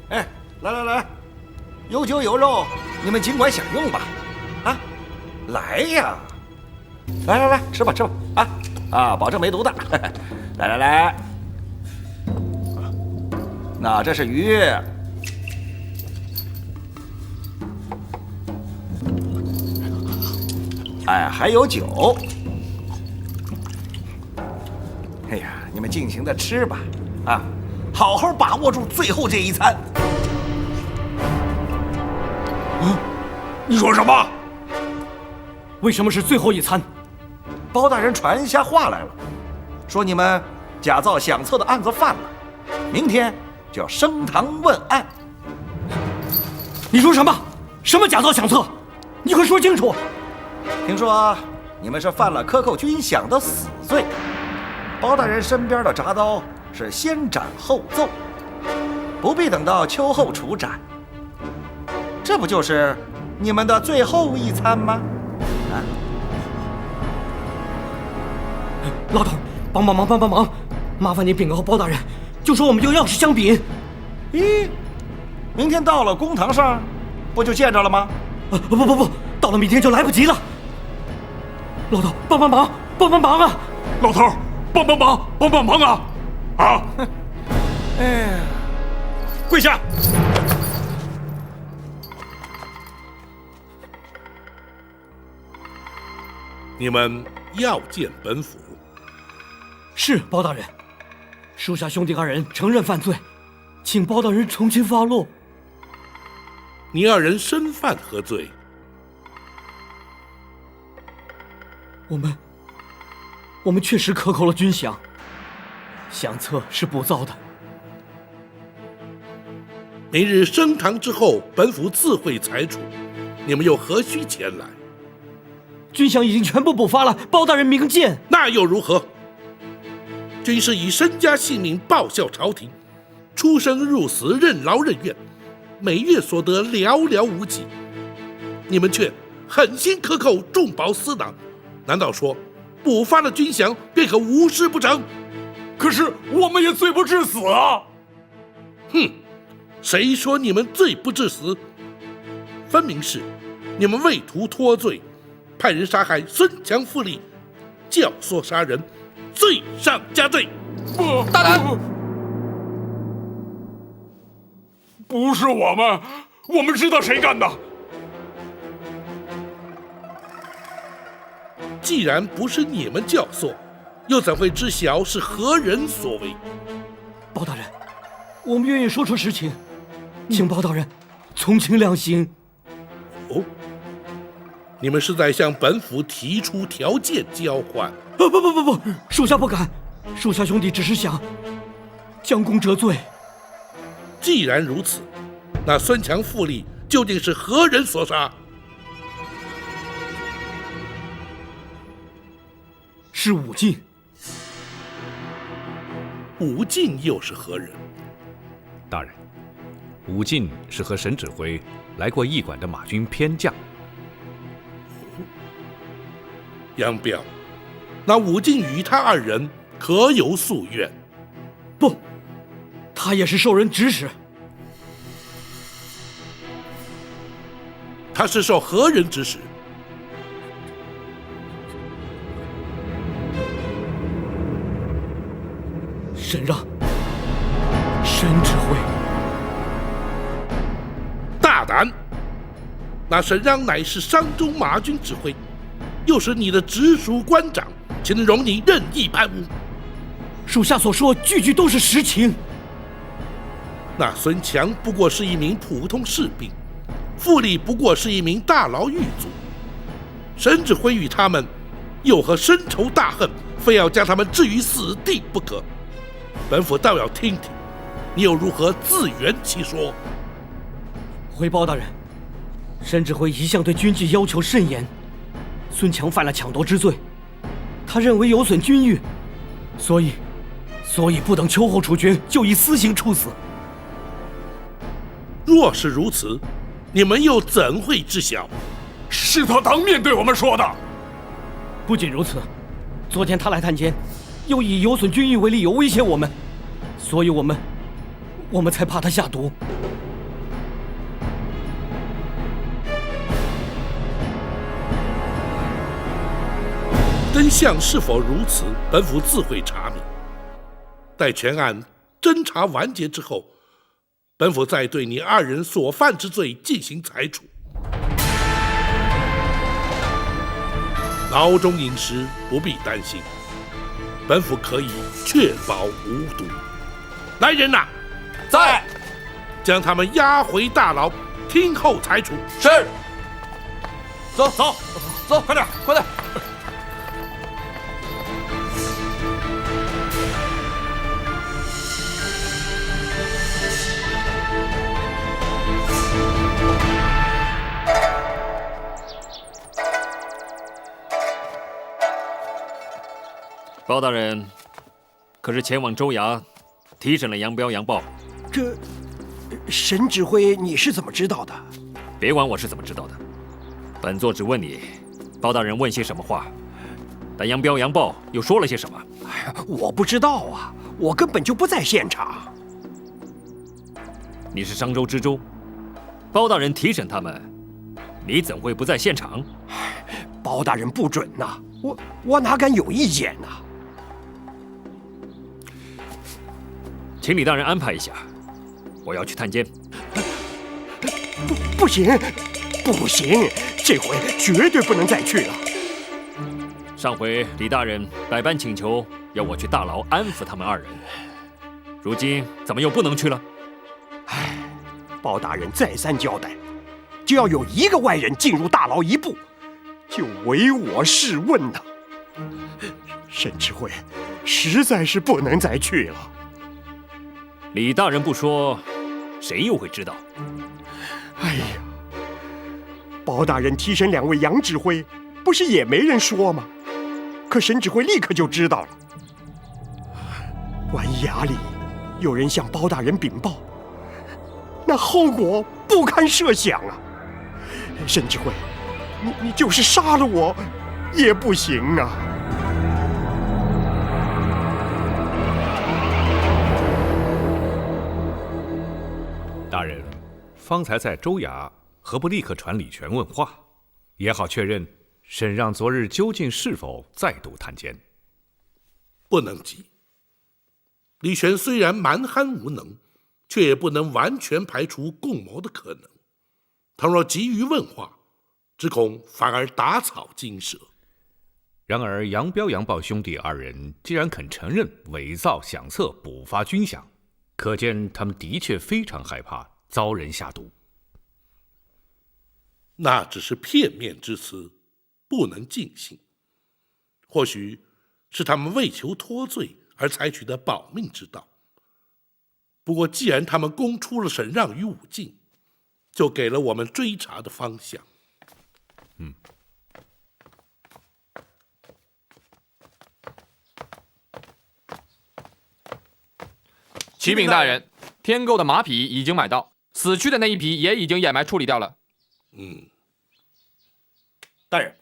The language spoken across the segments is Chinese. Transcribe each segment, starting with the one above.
哎，来，有酒有肉，你们尽管享用吧。啊，来呀，来，吃吧，啊，保证没毒的。来，那这是鱼。哎，还有酒。哎呀，你们尽情的吃吧，啊，好好把握住最后这一餐。你说什么？为什么是最后一餐？包大人传下话来了，说你们假造响册的案子犯了，明天就要升堂问案。你说什么？什么假造响册？你快说清楚！听说你们是犯了克扣军饷的死罪，包大人身边的铡刀是先斩后奏，不必等到秋后处斩。这不就是你们的最后一餐吗？啊！老头，帮忙！麻烦你禀告包大人，就说我们有钥匙相禀。咦，明天到了公堂上，不就见着了吗？不，到了明天就来不及了。老头，帮忙啊！老头，帮忙啊！啊！哎呀，跪下！你们要见本府。是包大人，属下兄弟二人承认犯罪，请包大人从轻发落。你二人身犯何罪？我们确实克扣了军饷，响册是补造的。明日升堂之后，本府自会裁处，你们又何须前来？军饷已经全部补发了，包大人明鉴。那又如何？军士以身家性命报效朝廷，出生入死，任劳任怨，每月所得寥寥无几，你们却狠心克扣，重保私囊，难道说补发了军饷便可无事不成？可是我们也罪不至死啊！哼，谁说你们罪不至死？分明是你们为图脱罪，派人杀害孙强复利，教唆杀人，罪上加罪。不，大人，不是我们知道谁干的。既然不是你们教唆，又怎会知晓是何人所为？包大人，我们愿意说出实情，请包大人从轻量刑。哦，你们是在向本府提出条件交换？不，属下不敢，属下兄弟只是想将功折罪。既然如此，那孙强复利究竟是何人所杀？是武进。武进又是何人？大人，武进是和沈指挥来过驿馆的马军偏将。杨彪，那武进与他二人可有夙愿？不，他也是受人指使。他是受何人指使？沈让，沈指挥。大胆！那沈让乃是商州马军指挥，又是你的直属官长，岂能容你任意攀污？属下所说句句都是实情。那孙强不过是一名普通士兵，傅立不过是一名大牢狱卒，沈指挥与他们又何深仇大恨，非要将他们置于死地不可？本府倒要听听，你又如何自圆其说？回包大人，沈指挥一向对军纪要求甚严，孙强犯了抢夺之罪，他认为有损军誉，所以不等秋后处决，就以私刑处死。若是如此，你们又怎会知晓？是他当面对我们说的。不仅如此，昨天他来探监，又以有损军誉为理由威胁我们，所以我们才怕他下毒。真相是否如此，本府自会查明。待全案侦查完结之后，本府再对你二人所犯之罪进行裁处。牢中饮食不必担心，本府可以确保无毒。来人呐，在。将他们押回大牢，听候裁处。是。走，快点，快点。包大人，可是前往州衙提审了杨彪、杨豹？这，沈指挥，你是怎么知道的？别管我是怎么知道的，本座只问你，包大人问些什么话？但杨彪、杨豹又说了些什么？哎呀，我不知道啊，我根本就不在现场。你是商州知州，包大人提审他们，你怎会不在现场？包大人不准呐，我哪敢有意见呐？请李大人安排一下，我要去探监。不行，这回绝对不能再去了。上回李大人百般请求要我去大牢安抚他们二人，如今怎么又不能去了？唉，包大人再三交代，只要有一个外人进入大牢一步，就唯我是问呐。沈指挥，实在是不能再去了。李大人不说，谁又会知道？哎呀，包大人提审两位杨指挥，不是也没人说吗？可沈指挥立刻就知道了。万一衙里有人向包大人禀报，那后果不堪设想啊！沈指挥，你就是杀了我也不行啊！大人，方才在州衙，何不立刻传李全问话，也好确认沈让昨日究竟是否再度探监？不能急。李全虽然蛮憨无能，却也不能完全排除共谋的可能。倘若急于问话，只恐反而打草惊蛇。然而杨彪、杨豹兄弟二人既然肯承认伪造响册、补发军饷，可见他们的确非常害怕遭人下毒。那只是片面之词，不能尽信。或许是他们为求脱罪而采取的保命之道。不过既然他们供出了沈让与武进，就给了我们追查的方向。启禀大人，添购的马匹已经买到，死去的那一匹也已经掩埋处理掉了。大人，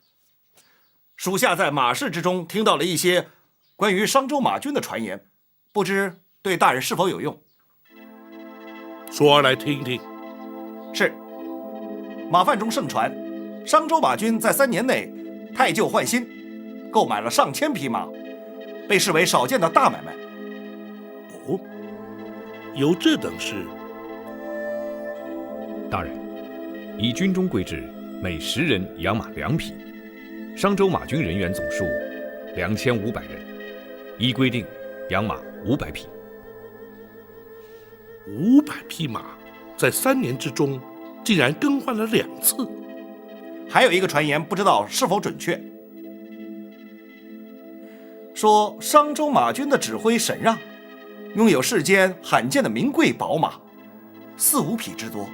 属下在马市之中听到了一些关于商州马军的传言，不知对大人是否有用？说来听听。是，马贩中盛传，商州马军在3年内汰旧换新，购买了上千匹马，被视为少见的大买卖。哦，有这等事？大人，依军中规制，每10人养马2匹，商州马军人员总数2500人，依规定养马500匹。500匹马在3年之中竟然更换了2次。还有一个传言，不知道是否准确，说商州马军的指挥沈让拥有世间罕见的名贵宝马4、5匹之多。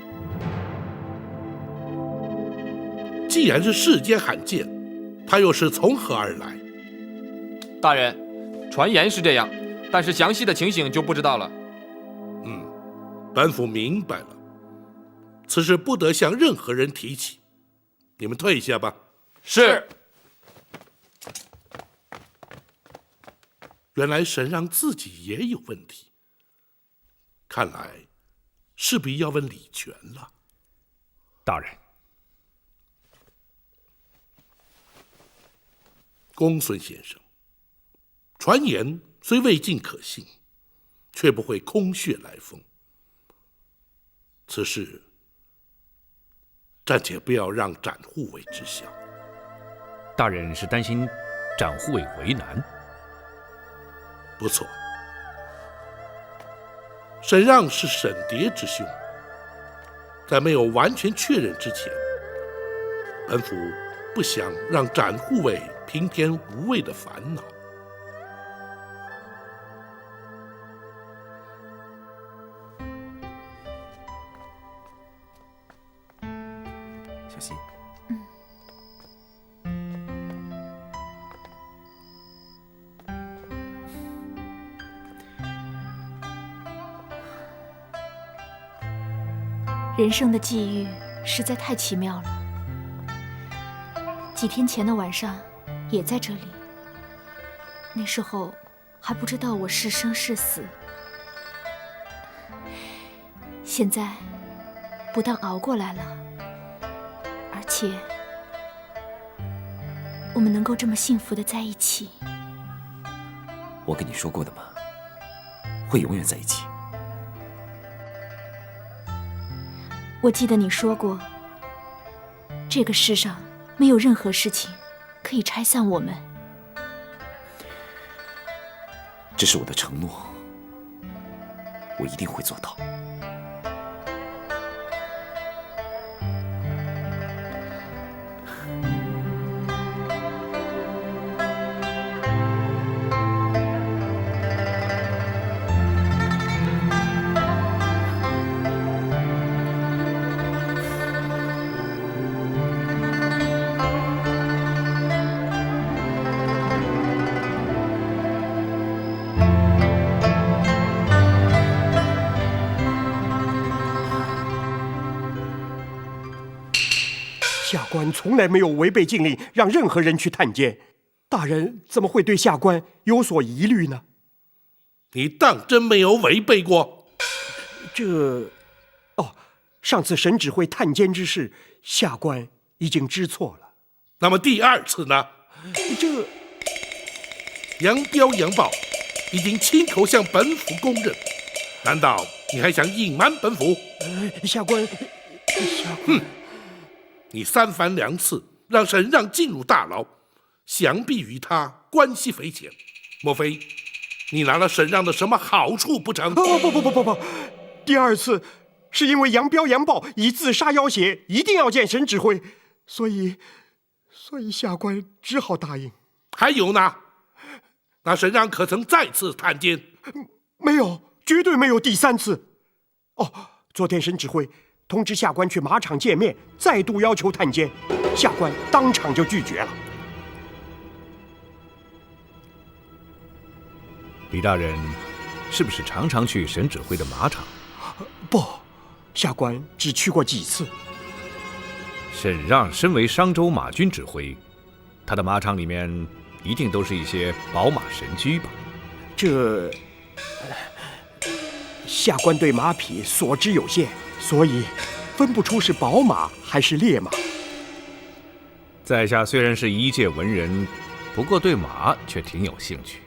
既然是世间罕见，他又是从何而来？大人，传言是这样，但是详细的情形就不知道了。本府明白了，此事不得向任何人提起。你们退下吧。是。原来沈让自己也有问题，看来势必要问李全了。大人，公孙先生，传言虽未尽可信，却不会空穴来风。此事暂且不要让展护卫知晓。大人是担心展护卫为难？不错，沈让是沈蝶之兄，在没有完全确认之前，本府不想让展护卫平添无谓的烦恼。小心。人生的际遇实在太奇妙了。几天前的晚上，也在这里。那时候还不知道我是生是死，现在不但熬过来了，而且我们能够这么幸福的在一起。我跟你说过的嘛，会永远在一起。我记得你说过，这个世上没有任何事情可以拆散我们。这是我的承诺，我一定会做到。下官从来没有违背禁令，让任何人去探监。大人怎么会对下官有所疑虑呢？你当真没有违背过？上次沈指挥探监之事，下官已经知错了。那么第二次呢？杨彪、杨豹已经亲口向本府供认，难道你还想隐瞒本府？下官，你三番两次让沈让进入大牢，想必与他关系匪浅。莫非你拿了沈让的什么好处不成？不，第二次是因为杨彪、杨豹以自杀要挟，一定要见沈指挥，所以下官只好答应。还有呢？那沈让可曾再次探监？没有，绝对没有第三次。昨天沈指挥通知下官去马场见面，再度要求探监，下官当场就拒绝了。李大人是不是常常去沈指挥的马场？不，下官只去过几次。沈让身为商州马军指挥，他的马场里面一定都是一些宝马神驹吧？下官对马匹所知有限，所以分不出是宝马还是烈马。在下虽然是一介文人，不过对马却挺有兴趣，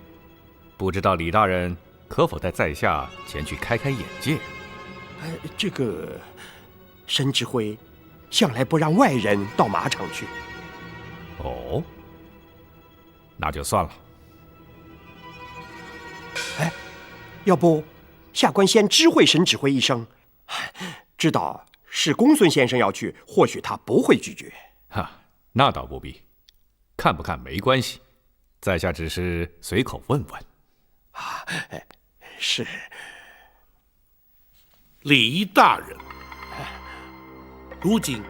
不知道李大人可否带在下前去开开眼界？沈指挥向来不让外人到马场去。哦，那就算了。要不下官先知会沈指挥一声，知道是公孙先生要去，或许他不会拒绝。那倒不必，看不看没关系，在下只是随口问问。是。李大人，如今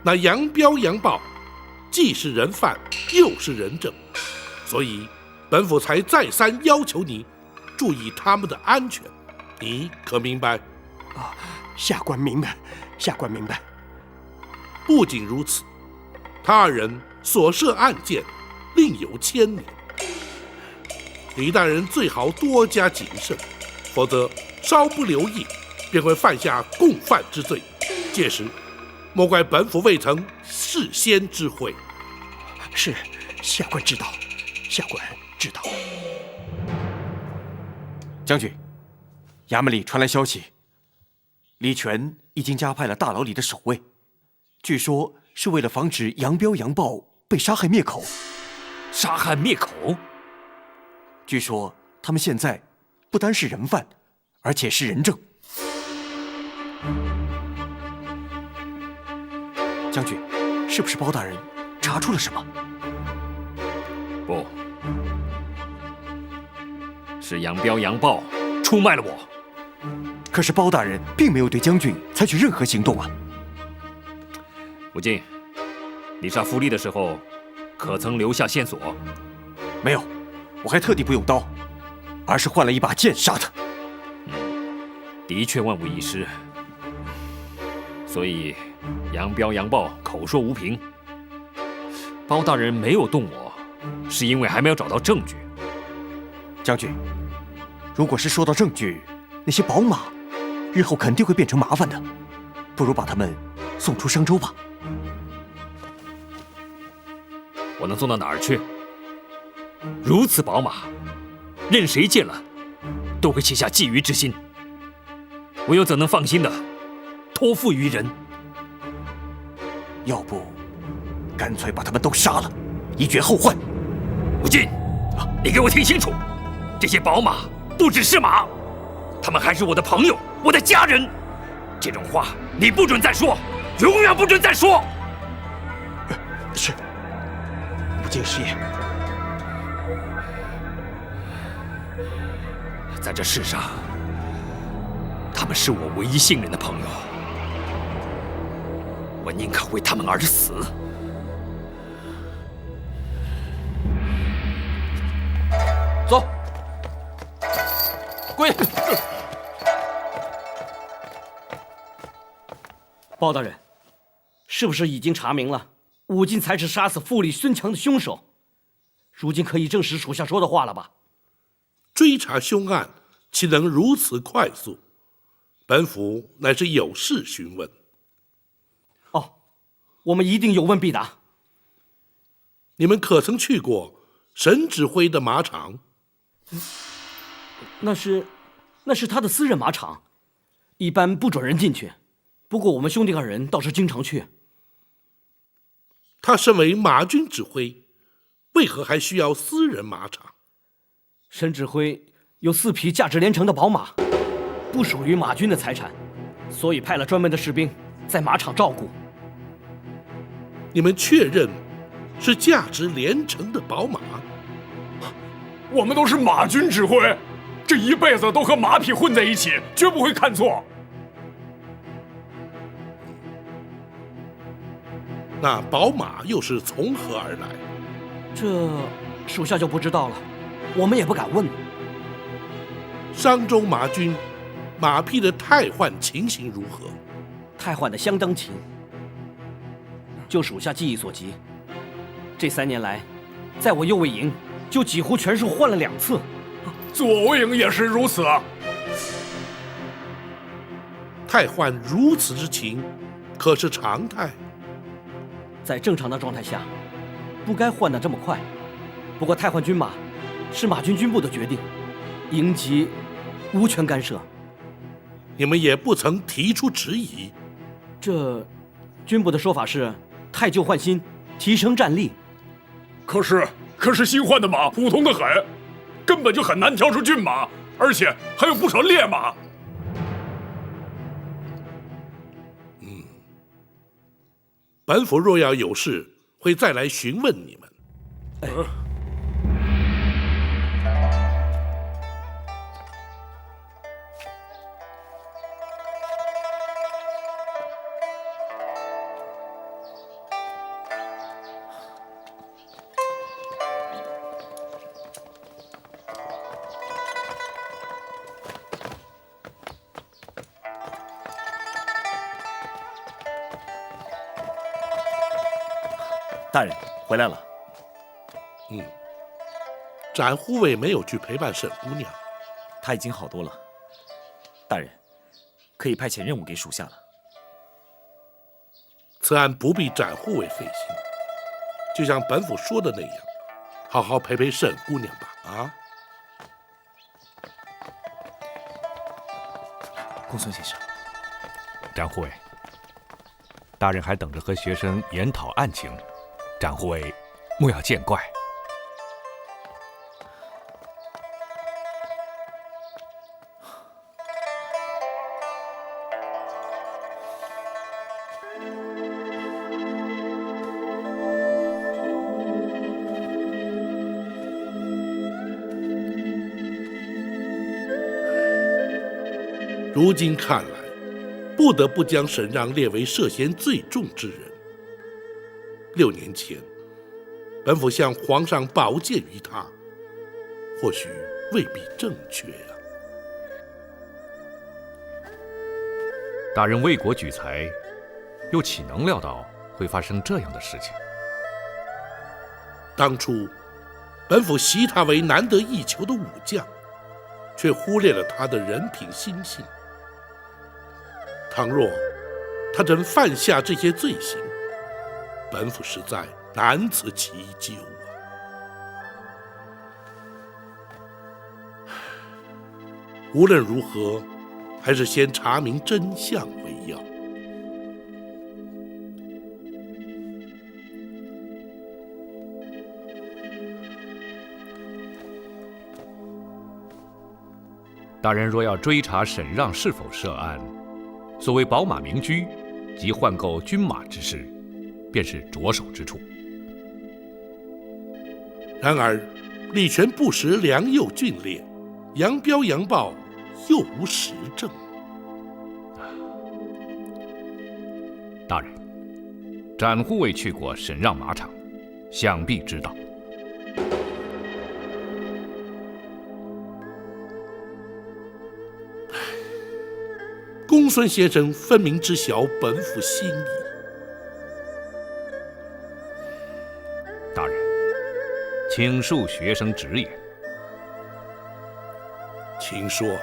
那杨彪、杨豹既是人犯，又是人证，所以本府才再三要求你注意他们的安全，你可明白？下官明白，下官明白。不仅如此，他二人所涉案件另有牵连，李大人最好多加谨慎，否则稍不留意，便会犯下共犯之罪。届时，莫怪本府未曾事先知会。是，下官知道。下官知道。将军，衙门里传来消息，李全已经加派了大牢里的守卫，据说是为了防止杨彪、杨豹被杀害灭口。杀害灭口？据说他们现在不单是人犯，而且是人证。将军，是不是包大人查出了什么？不，是杨彪、杨豹出卖了我。可是包大人并没有对将军采取任何行动啊！吴进，你杀傅立的时候，可曾留下线索？没有，我还特地不用刀，而是换了一把剑杀他。的确万无一失。所以杨彪、杨豹口说无凭，包大人没有动我，是因为还没有找到证据。将军，如果是说到证据，那些宝马日后肯定会变成麻烦的，不如把他们送出商州吧。我能送到哪儿去？如此宝马，任谁见了都会起下觊觎之心，我又怎能放心的托付于人？要不，干脆把他们都杀了，以绝后患。吴进，你给我听清楚，这些宝马不只是马，他们还是我的朋友，我的家人。这种话你不准再说，永远不准再说。是，无尽师爷。在这世上，他们是我唯一信任的朋友，我宁可为他们而死。走，跪。包大人，是不是已经查明了武进才是杀死傅立、孙强的凶手？如今可以证实属下说的话了吧？追查凶案，岂能如此快速？本府乃是有事询问。哦，我们一定有问必答。你们可曾去过沈指挥的马场？那是他的私人马场，一般不准人进去。不过我们兄弟二人倒是经常去。他身为马军指挥，为何还需要私人马场？沈指挥有4匹价值连城的宝马，不属于马军的财产，所以派了专门的士兵在马场照顾。你们确认是价值连城的宝马？我们都是马军指挥，这一辈子都和马匹混在一起，绝不会看错。那宝马又是从何而来？这属下就不知道了，我们也不敢问。商州马军马匹的汰换情形如何？汰换的相当勤。就属下记忆所及，这3年来，在我右卫营就几乎全数换了2次。左卫营也是如此。汰换如此之勤，可是常态？在正常的状态下，不该换得这么快。不过汰换军马是马军军部的决定，营级无权干涉。你们也不曾提出质疑？这军部的说法是汰旧换新，提升战力。可是新换的马普通的很，根本就很难挑出骏马，而且还有不少烈马。本府若要有事，会再来询问你们。大人回来了。展护卫没有去陪伴沈姑娘，她已经好多了。大人，可以派遣任务给属下了。此案不必展护卫费心，就像本府说的那样，好好陪陪沈姑娘吧。啊，公孙先生，展护卫，大人还等着和学生研讨案情，展护卫莫要见怪。如今看来，不得不将沈让列为涉嫌最重之人。6年前，本府向皇上保荐于他，或许未必正确呀。大人为国举才，又岂能料到会发生这样的事情？当初，本府习他为难得一求的武将，却忽略了他的人品心性。倘若他真犯下这些罪行，本府实在难辞其咎啊！无论如何，还是先查明真相为要。大人若要追查沈让是否涉案，所谓宝马名驹及换购军马之事，便是着手之处。然而，李全不识良莠俊烈，杨彪、杨豹又无实证。大人，展护卫去过沈让马场，想必知道。公孙先生分明知晓本府心意。大人，请恕学生直言。请说。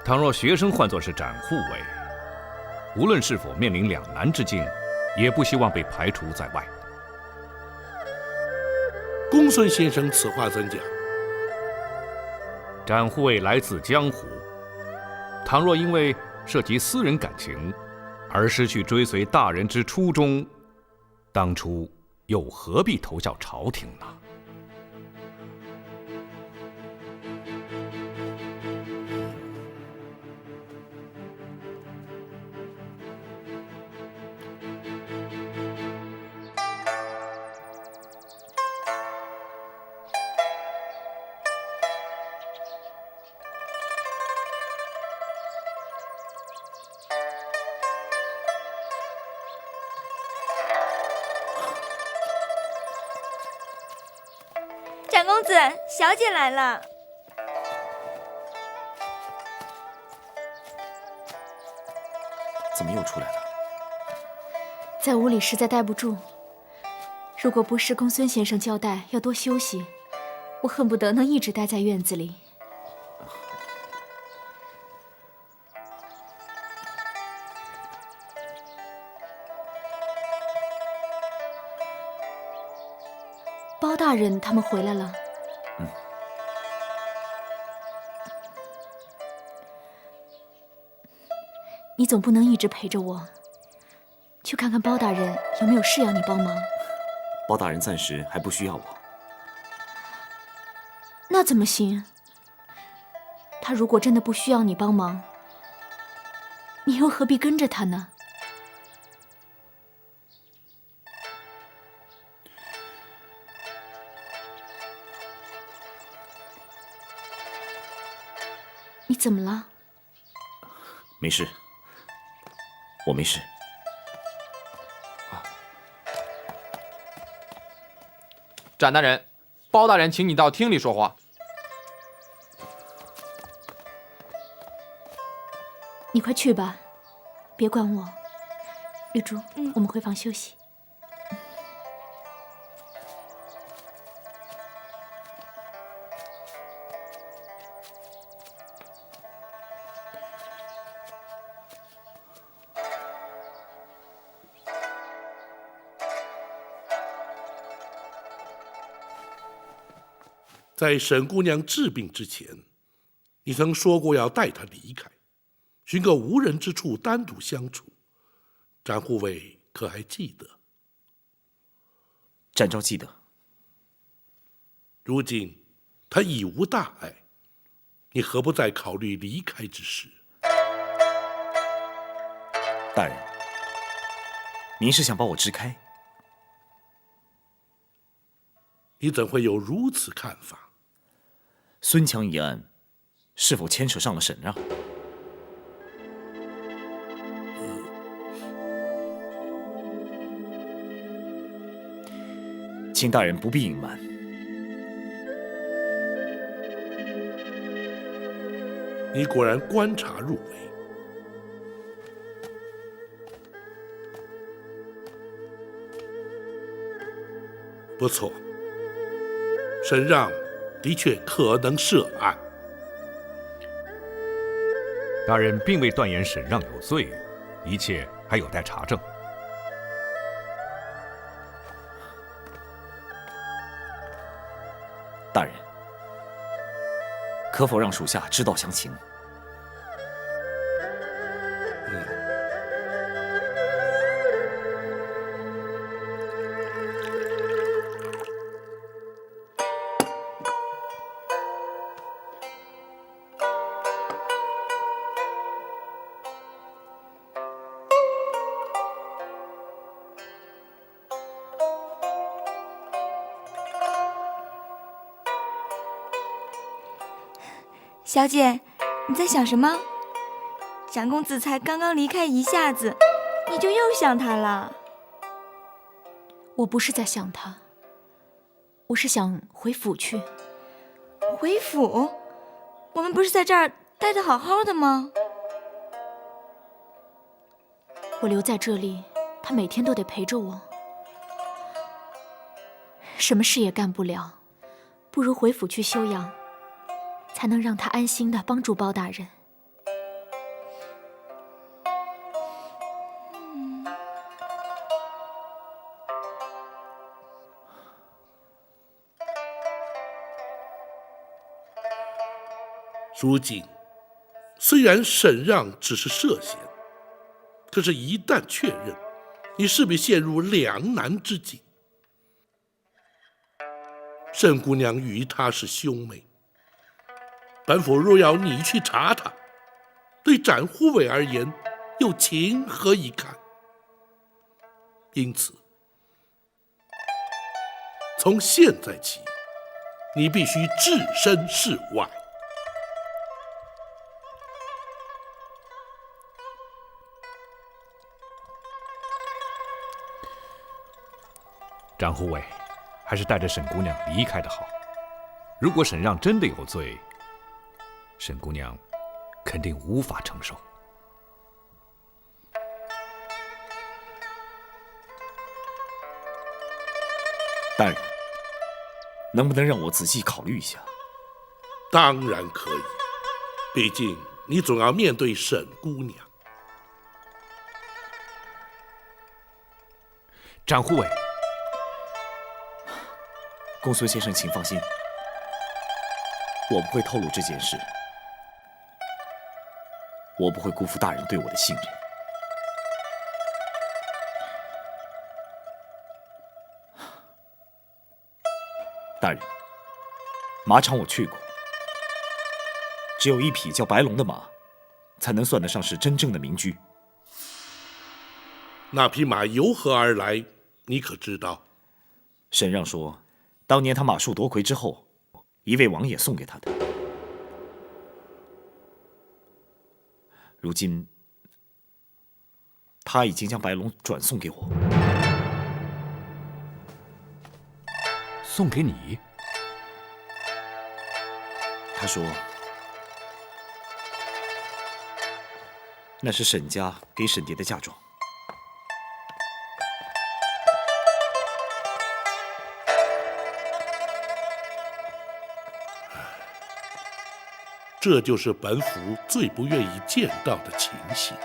倘若学生换作是展护卫，无论是否面临两难之境，也不希望被排除在外。公孙先生此话怎讲？展护卫来自江湖，倘若因为涉及私人感情而失去追随大人之初衷，当初又何必投效朝廷呢？展公子，小姐来了。怎么又出来了？在屋里实在待不住，如果不是公孙先生交代要多休息，我恨不得能一直待在院子里。包大人他们回来了。你总不能一直陪着我，去看看包大人有没有事要你帮忙。包大人暂时还不需要我。那怎么行？他如果真的不需要你帮忙，你又何必跟着他呢？你怎么了？没事，我没事。展大人，包大人请你到厅里说话。你快去吧，别管我。玉珠，我们回房休息。在沈姑娘治病之前，你曾说过要带她离开，寻个无人之处单独相处。展护卫可还记得？展昭记得。如今她已无大碍，你何不再考虑离开之事？大人，您是想把我支开？你怎会有如此看法？孙强一案是否牵扯上了沈让？请大人不必隐瞒。你果然观察入微。不错，沈让的确可能涉案。大人并未断言沈让有罪，一切还有待查证。大人，可否让属下知道详情？小姐，你在想什么？展公子才刚刚离开一下子，你就又想他了？我不是在想他，我是想回府去。回府？我们不是在这儿待得好好的吗？我留在这里，他每天都得陪着我，什么事也干不了，不如回府去休养，才能让他安心地帮助包大人。如今，虽然沈让只是涉嫌，可是一旦确认，你势必陷入两难之境。沈姑娘与他是兄妹，本府若要你去查他，对展护卫而言，又情何以堪？因此，从现在起，你必须置身事外。展护卫，还是带着沈姑娘离开的好。如果沈让真的有罪，沈姑娘肯定无法承受。大人，能不能让我仔细考虑一下？当然可以，毕竟你总要面对沈姑娘。展护卫，公孙先生，请放心，我不会透露这件事，我不会辜负大人对我的信任。大人，马场我去过，只有一匹叫白龙的马，才能算得上是真正的名驹。那匹马由何而来，你可知道？沈让说，当年他马术夺魁之后，一位王爷送给他的。如今，他已经将白龙转送给我。送给你？他说，那是沈家给沈蝶的嫁妆。这就是本府最不愿意见到的情形。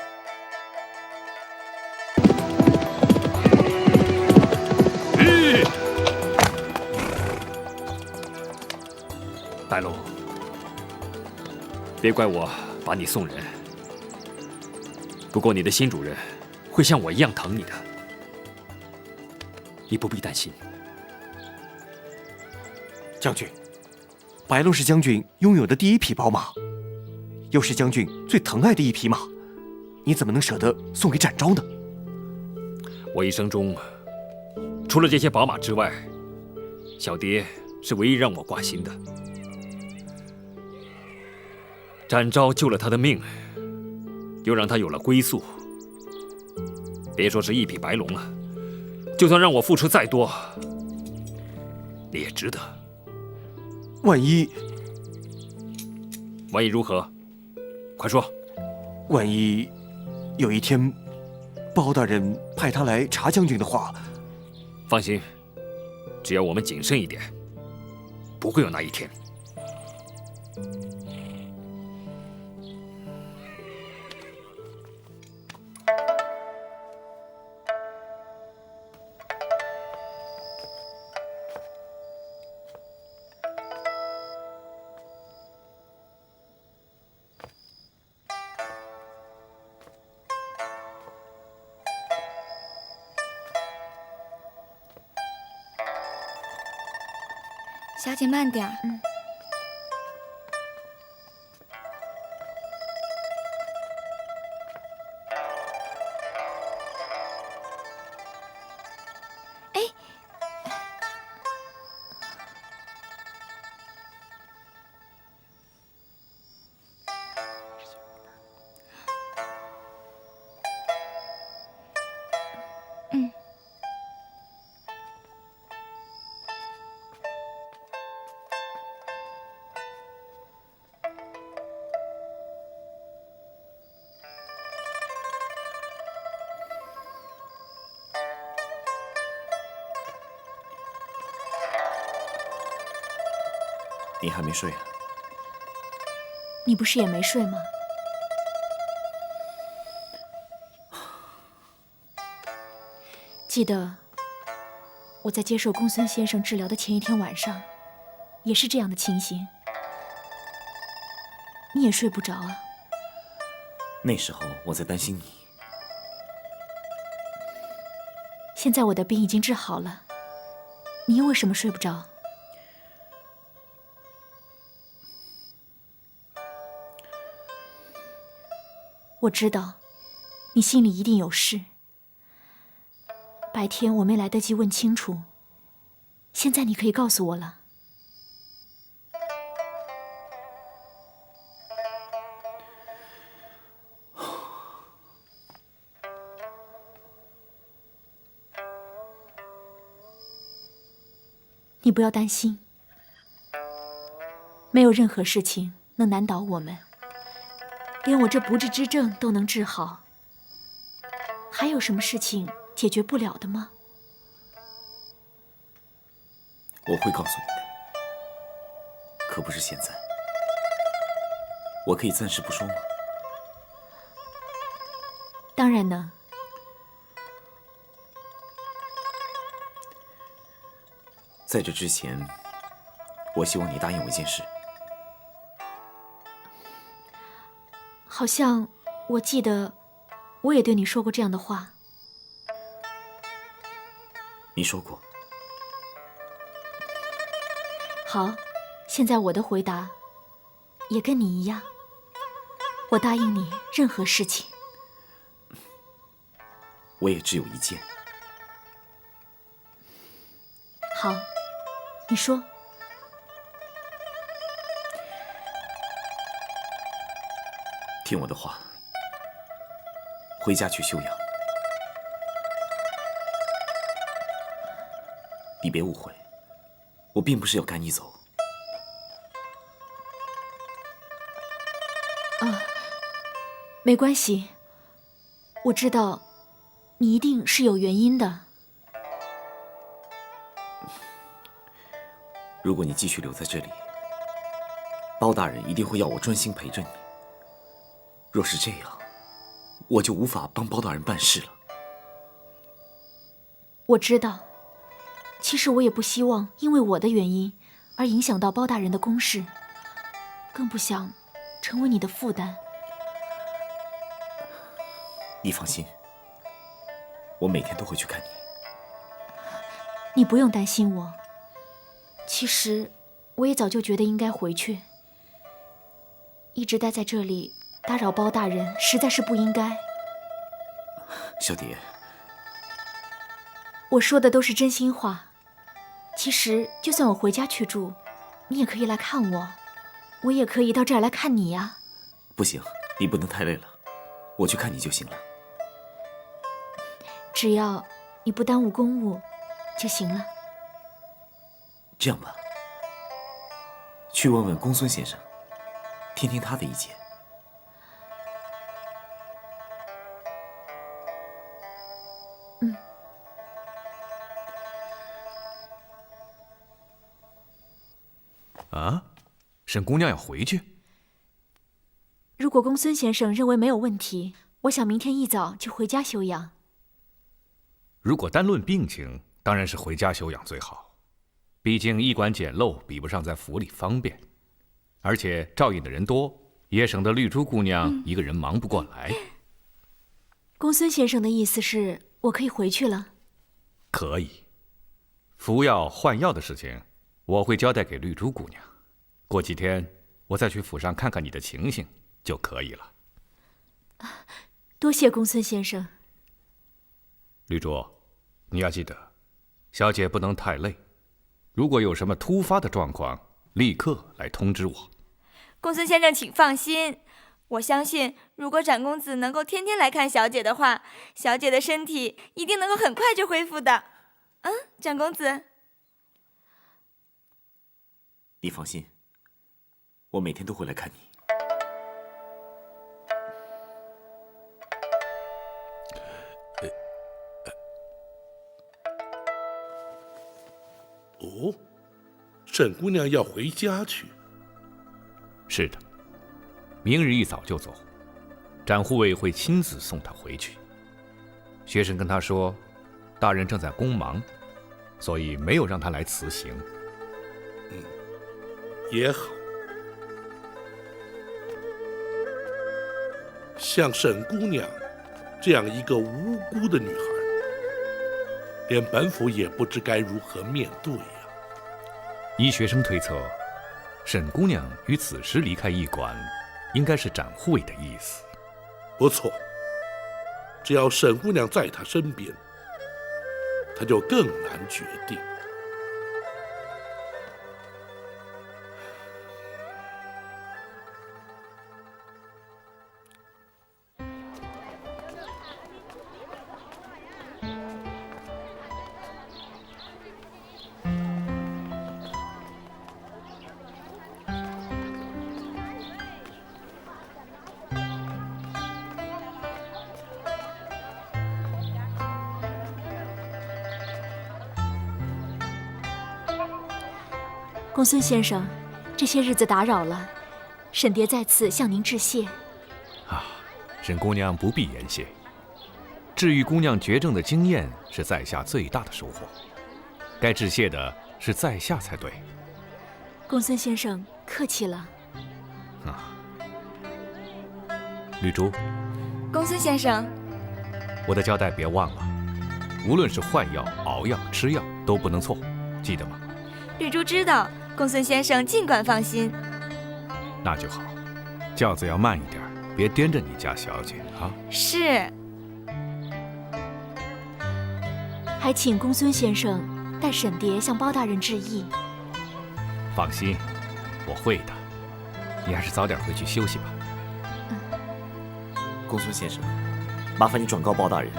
白龙，别怪我把你送人。不过你的新主人会像我一样疼你的，你不必担心。将军，白龙是将军拥有的第一匹宝马，又是将军最疼爱的一匹马，你怎么能舍得送给展昭呢？我一生中，除了这些宝马之外，小蝶是唯一让我挂心的。展昭救了他的命，又让他有了归宿。别说是一匹白龙了，就算让我付出再多，你也值得。万一如何？快说。万一有一天，包大人派他来查将军的话，放心，只要我们谨慎一点，不会有那一天。小姐慢点儿。你还没睡啊？你不是也没睡吗？记得我在接受公孙先生治疗的前一天晚上，也是这样的情形。你也睡不着啊？那时候我在担心你。现在我的病已经治好了，你又为什么睡不着？我知道，你心里一定有事。白天我没来得及问清楚，现在你可以告诉我了。你不要担心，没有任何事情能难倒我们。连我这不治之症都能治好，还有什么事情解决不了的吗？我会告诉你的，可不是现在。我可以暂时不说吗？当然能。在这之前，我希望你答应我一件事。好像我记得，我也对你说过这样的话。你说过。好，现在我的回答也跟你一样，我答应你任何事情。我也只有一件。好，你说。听我的话，回家去休养。你别误会，我并不是要赶你走。没关系，我知道你一定是有原因的。如果你继续留在这里，包大人一定会要我专心陪着你。若是这样，我就无法帮包大人办事了。我知道，其实我也不希望因为我的原因而影响到包大人的公事。更不想成为你的负担。你放心，我每天都会去看你。你不用担心我。其实，我也早就觉得应该回去。一直待在这里打扰包大人，实在是不应该。小蝶，我说的都是真心话。其实，就算我回家去住，你也可以来看我，我也可以到这儿来看你呀。不行，你不能太累了，我去看你就行了。只要你不耽误公务就行了。这样吧，去问问公孙先生，听听他的意见。啊，沈姑娘要回去？如果公孙先生认为没有问题，我想明天一早就回家休养。如果单论病情，当然是回家休养最好。毕竟驿馆简陋，比不上在府里方便，而且照应的人多，也省得绿珠姑娘一个人忙不过来。公孙先生的意思是我可以回去了？可以。服药换药的事情，我会交代给绿珠姑娘。过几天我再去府上看看你的情形就可以了。多谢公孙先生。绿珠，你要记得，小姐不能太累。如果有什么突发的状况，立刻来通知我。公孙先生，请放心，我相信，如果展公子能够天天来看小姐的话，小姐的身体一定能够很快就恢复的。展公子，你放心，我每天都会来看你。哦，沈姑娘要回家去。是的，明日一早就走，展护卫会亲自送她回去。学生跟她说，大人正在宫忙，所以没有让她来辞行。也好。像沈姑娘这样一个无辜的女孩，连本府也不知该如何面对呀。依学生推测，沈姑娘于此时离开驿馆，应该是展护卫的意思。不错，只要沈姑娘在她身边，她就更难决定。公孙先生，这些日子打扰了，沈蝶在此向您致谢。沈姑娘不必言谢。治愈姑娘绝症的经验是在下最大的收获，该致谢的是在下才对。公孙先生客气了。绿珠，公孙先生，我的交代别忘了，无论是换药、熬药、吃药都不能错，记得吗？绿珠知道，公孙先生尽管放心。那就好，轿子要慢一点，别颠着你家小姐啊。是。还请公孙先生代沈蝶向包大人致意。放心，我会的。你还是早点回去休息吧。公孙先生，麻烦你转告包大人，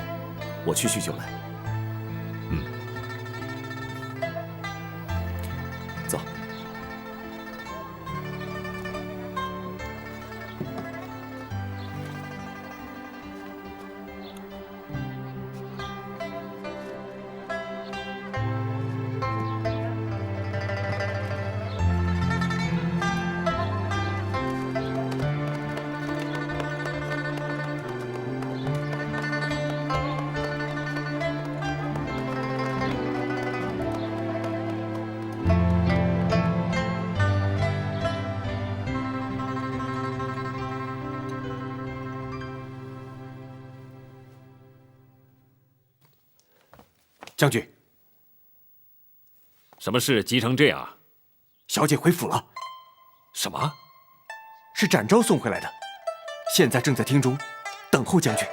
我去就来。走。将军，什么事急成这样？小姐回府了。什么？是展昭送回来的，现在正在厅中等候将军。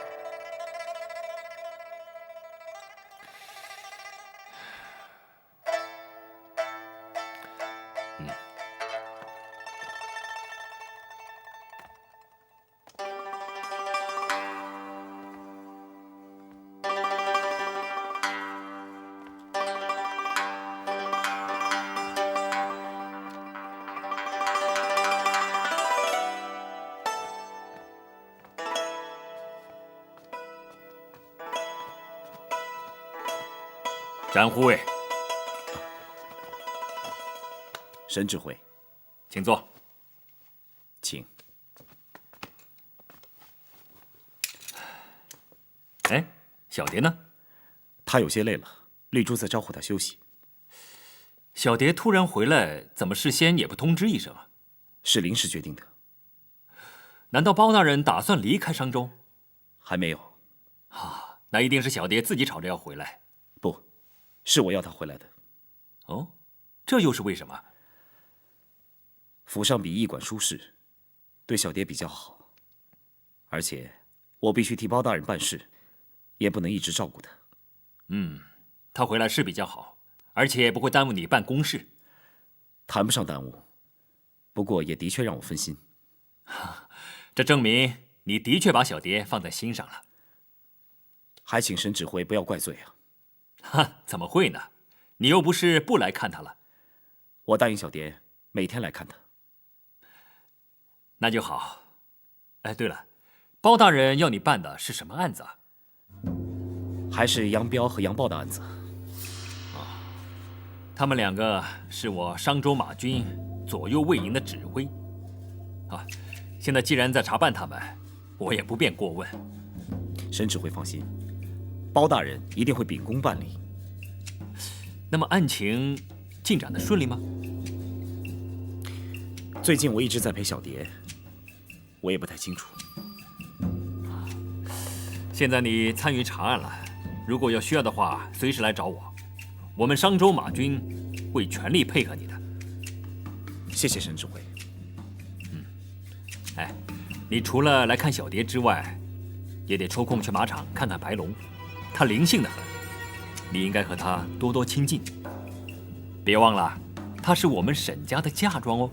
展护卫，沈指挥，请坐。请。哎，小蝶呢？他有些累了，绿珠在招呼他休息。小蝶突然回来，怎么事先也不通知一声啊？是临时决定的。难道包大人打算离开商州？还没有。啊，那一定是小蝶自己吵着要回来。不，是我要他回来的。哦，这又是为什么？府上比驿馆舒适，对小蝶比较好，而且我必须替包大人办事，也不能一直照顾他。他回来是比较好，而且不会耽误你办公事。谈不上耽误，不过也的确让我分心。这证明你的确把小蝶放在心上了。还请沈指挥不要怪罪啊！哈，怎么会呢？你又不是不来看他了。我答应小蝶每天来看他。那就好。哎，对了，包大人要你办的是什么案子啊？还是杨彪和杨豹的案子。他们两个是我商州马军左右卫营的指挥。啊，现在既然在查办他们，我也不便过问。沈指挥放心，包大人一定会秉公办理。那么案情进展的顺利吗？最近我一直在陪小蝶，我也不太清楚。现在你参与查案了，如果有需要的话，随时来找我。我们商州马军会全力配合你的。谢谢沈指挥。哎，你除了来看小蝶之外，也得抽空去马场看看白龙，他灵性的很，你应该和他多多亲近。别忘了，他是我们沈家的嫁妆哦。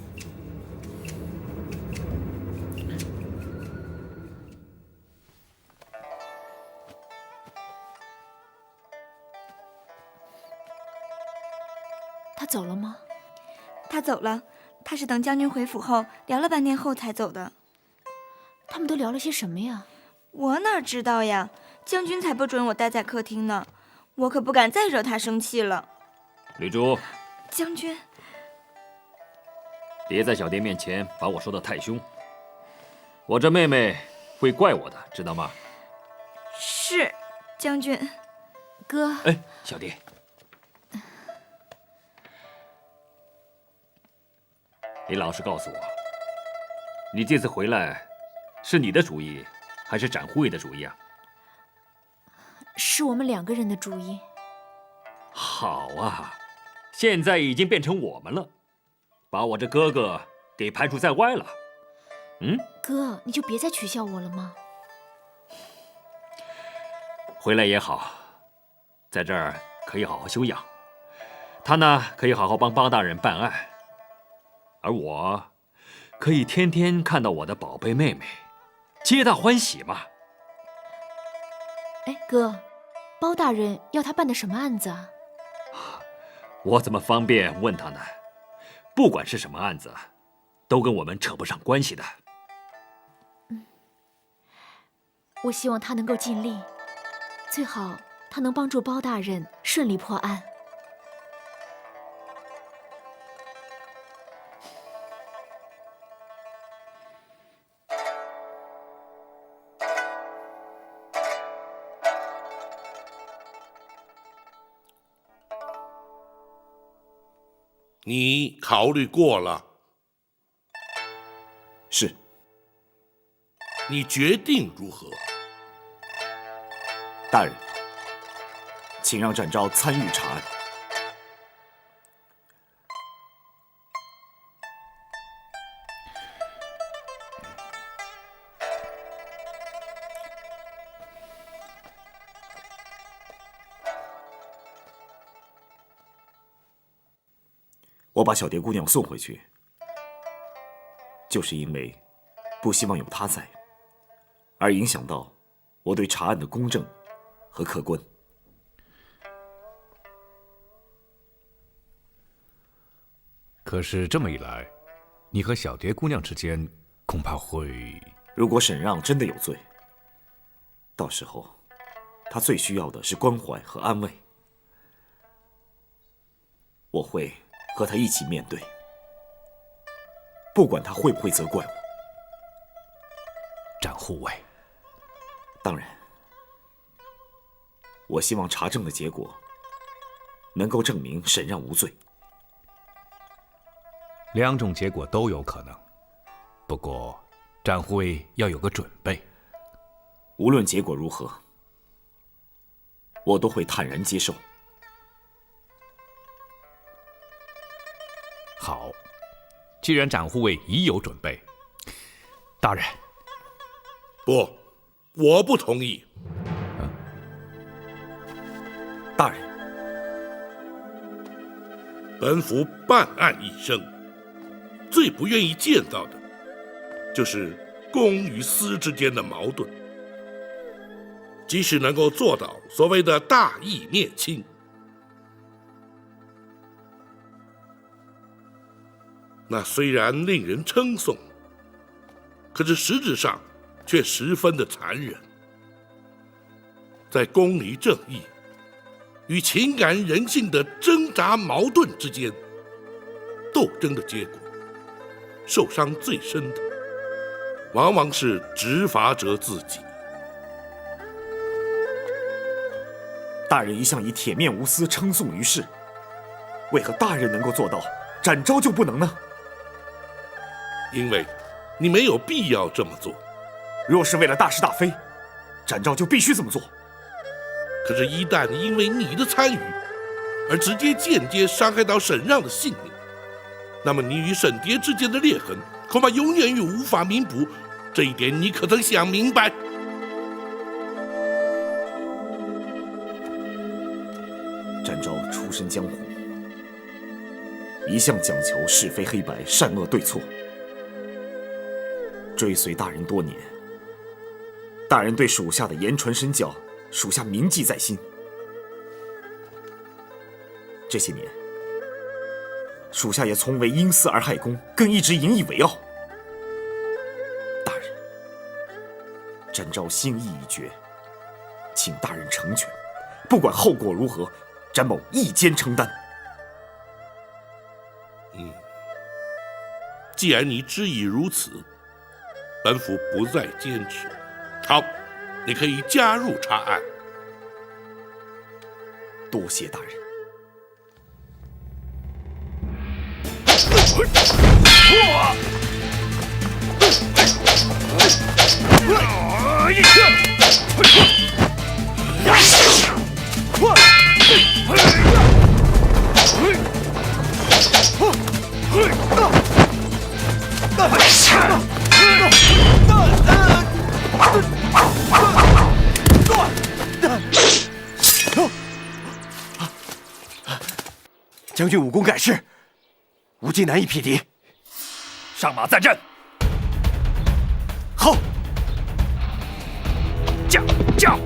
他走了吗？他走了，他是等将军回府后聊了半天后才走的。他们都聊了些什么呀？我哪知道呀，将军才不准我待在客厅呢，我可不敢再惹他生气了。吕珠，将军，别在小蝶面前把我说得太凶，我这妹妹会怪我的，知道吗？是，将军。哥。哎，小蝶，你老实告诉我，你这次回来是你的主意，还是展护卫的主意啊？是我们2个人的主意。好啊，现在已经变成我们了，把我这哥哥给排除在外了。哥，你就别再取笑我了吗？回来也好，在这儿可以好好休养。他呢，可以好好帮包大人办案，而我可以天天看到我的宝贝妹妹，皆大欢喜嘛。哎，哥，包大人要他办的什么案子啊？我怎么方便问他呢？不管是什么案子，都跟我们扯不上关系的。我希望他能够尽力，最好他能帮助包大人顺利破案。你考虑过了？是。你决定如何？大人，请让展昭参与查案。我把小蝶姑娘送回去，就是因为不希望有她在，而影响到我对查案的公正和客观。可是这么一来，你和小蝶姑娘之间恐怕会……如果沈让真的有罪，到时候他最需要的是关怀和安慰，我会和他一起面对，不管他会不会责怪我。展护卫，当然，我希望查证的结果能够证明沈让无罪。两种结果都有可能，不过展护卫要有个准备。无论结果如何，我都会坦然接受。好，既然展护卫已有准备，大人，不，我不同意。大人，本府办案一生，最不愿意见到的，就是公与私之间的矛盾。即使能够做到所谓的大义灭亲，那虽然令人称颂，可是实质上却十分的残忍。在公理正义与情感人性的挣扎矛盾之间斗争的结果，受伤最深的往往是执法者自己。大人一向以铁面无私称颂于世，为何大人能够做到，展昭就不能呢？因为你没有必要这么做。若是为了大是大非，展昭就必须这么做。可是，一旦因为你的参与而直接间接伤害到沈让的性命，那么你与沈蝶之间的裂痕恐怕永远也无法弥补。这一点你可曾想明白？展昭出身江湖，一向讲求是非黑白、善恶对错。追随大人多年，大人对属下的言传身教，属下铭记在心。这些年，属下也从未因私而害公，更一直引以为傲。大人，展昭心意已决，请大人成全，不管后果如何，展某一肩承担。既然你知已如此，本府不再坚持。好，你可以加入查案。多谢大人。将军武功盖世，无计难以匹敌。上马再战。好，驾！驾！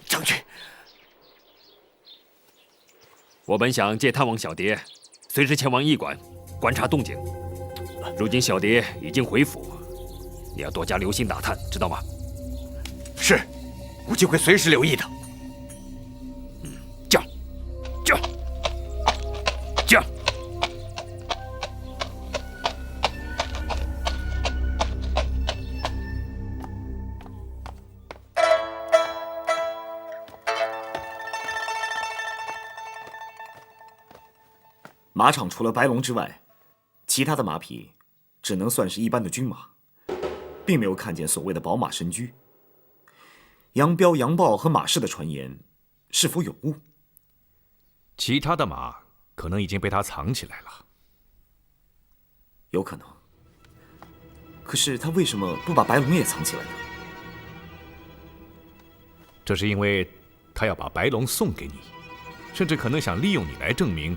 将军，我本想借探望小蝶，随时前往驿馆观察动静。如今小蝶已经回府，你要多加留心打探，知道吗？是，我就会随时留意的。驾！马场除了白龙之外，其他的马匹只能算是一般的军马，并没有看见所谓的宝马神驹。杨彪、杨豹和马氏的传言是否有误？其他的马可能已经被他藏起来了。有可能。可是他为什么不把白龙也藏起来呢？这是因为他要把白龙送给你，甚至可能想利用你来证明，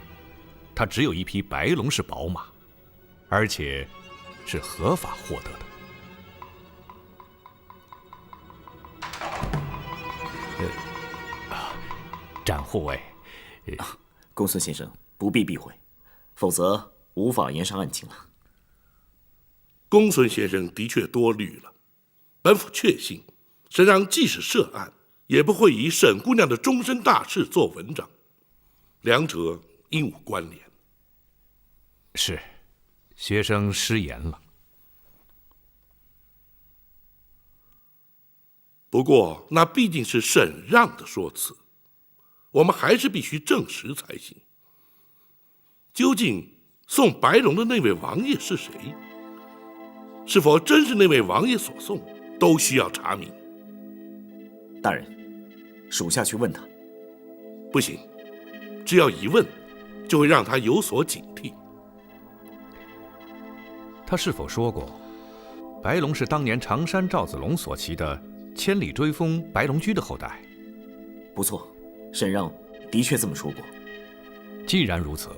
他只有一匹白龙是宝马，而且是合法获得的。展护卫，公孙先生不必避讳，否则无法言上案情了。公孙先生的确多虑了，本府确信，沈让即使涉案，也不会以沈姑娘的终身大事做文章，两者应无关联。是，学生失言了。不过那毕竟是沈让的说辞，我们还是必须证实才行。究竟送白龙的那位王爷是谁？是否真是那位王爷所送，都需要查明。大人，属下去问他。不行，只要一问，就会让他有所警惕。他是否说过，白龙是当年常山赵子龙所骑的千里追风白龙驹的后代？不错，沈让的确这么说过。既然如此，